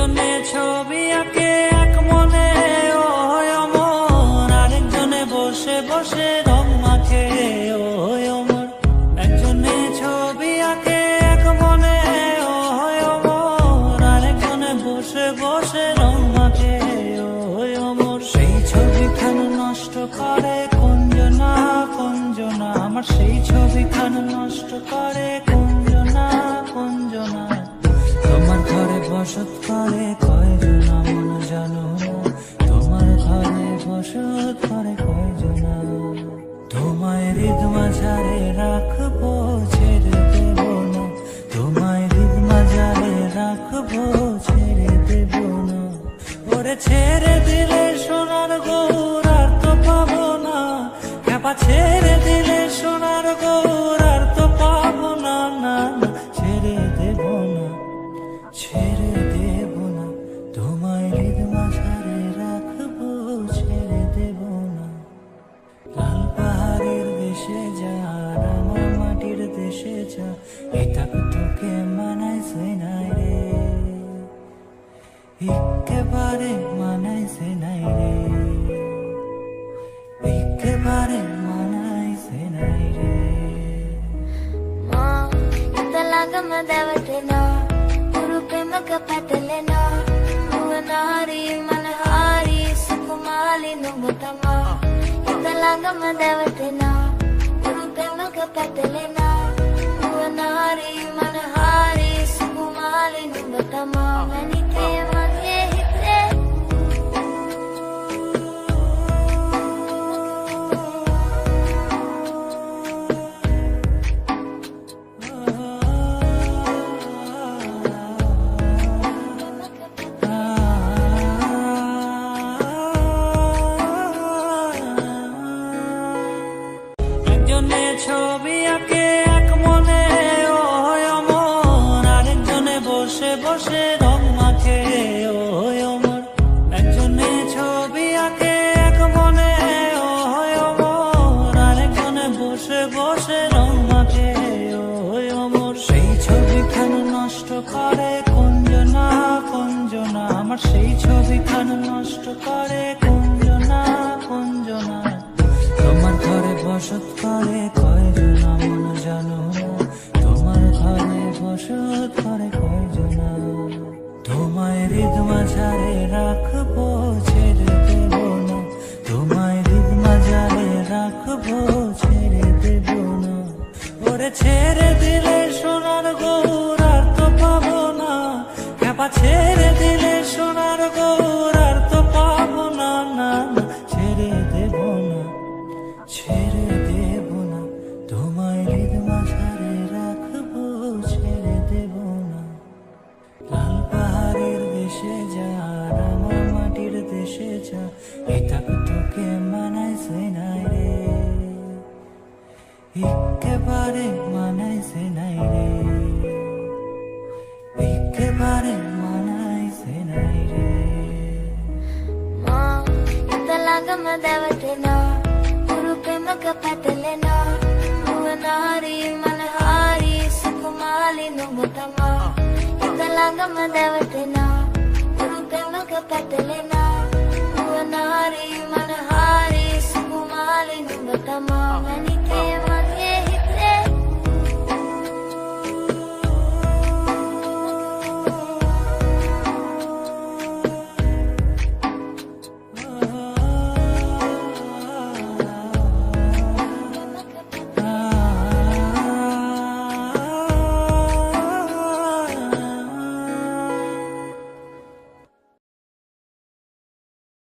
একজনে ছবি আঁকে এক মনে ও অমর, আরেকজনে বসে বসে রং মাখে ও অমর। একজনে ছবি আঁকে এক মনে ও অমর, আরেকজনে বসে বসে রং মাখে ও অমর। সেই ছবিখান নষ্ট করে কুঞ্জনা কুঞ্জনা, আমার সেই ছবিখান নষ্ট করে কুঞ্জনা কুঞ্জনা। তোমার ঘরে বসত করে কয়জনা মন জানো, তোমার ঘরে বসত করে কয়জনা। তোমায় হৃদ মাঝারে রাখবো ছেড়ে দেব না, তোমায় হৃদ মাঝারে রাখবো ছেড়ে দেব না। ওরে ছেড়ে দিলে সোনার গৌর আর তো পাবো না, খেপা ছেড়ে দিলে সোনার গৌর আর তো পাবো না। না না ছেড়ে দেব না, ছেড়ে দেব না, তোমায় হৃদ মাঝারে রাখবো ছেড়ে দেব না। লাল পাহাড়ের দেশে যা রাঙা মাটির দেশে যা, এটা তোকে মানাইছে নাই রে, একেবারে মানাইছে নাই রে, একেবারে মানাইছে নাই রে। ఇంతలాగమ్మ దేవతేనా గురు ప్రేమక పెద్దలేనా, నువ్వు నారి మనహారి సుకుమాలి నువ్వు తమా. ఇంతలాగమ్మ దేవతేనా గురు ప్రేమక పెద్దలేనా, నువ్వు నారి మనహారి సుకుమాలి నువ్వు తమా. మనితే మధ్య హితే একজনে ছবি আঁকে এক মনে ও অমর, আরেকজনে বসে বসে রং মাখে ও অমর। একজনে ছবি আঁকে এক মনে ও অমর, আরেকজনে বসে বসে রং মাখে ও অমর। সেই ছবিখান নষ্ট করে কুঞ্জনা কুঞ্জনা, আমার সেই ছবিখান নষ্ট করে কুঞ্জনা কুঞ্জনা। তোমার ঘরে বসত করে কয়জনা মন জানো, তোমার ঘরে বসত করে কয়জনা। তোমায় হৃদ মাঝারে রাখবো ছেড়ে দেব না, তোমায় হৃদ মাঝারে রাখবো ছেড়ে দেব না। ওরে ছেড়ে দিলে সোনার গৌর আর তো পাবো না, খেপা ছেড়ে দিলে সোনার গৌর আর তো পাবো না। না না ছেড়ে দেব না, ছেড়ে দেব না, তোমায় হৃদ মাঝারে রাখবো ছেড়ে দেব না। লাল পাহাড়ের দেশে যা রাঙা মাটির দেশে যা, এটা তোকে মানাইছে নাই রে, একেবারে মানাইছে নাই রে, একেবারে মানাইছে নাই রে। ఇంతలాగమ్మ దేవతేనా గురు ప్రేమక పెద్దలేనా, నువ్వు నారి మనహారి సుకుమాలి నువ్వు తమా. ఇంతలాగమ్మ దేవతేనా గురు ప్రేమక పెద్దలేనా,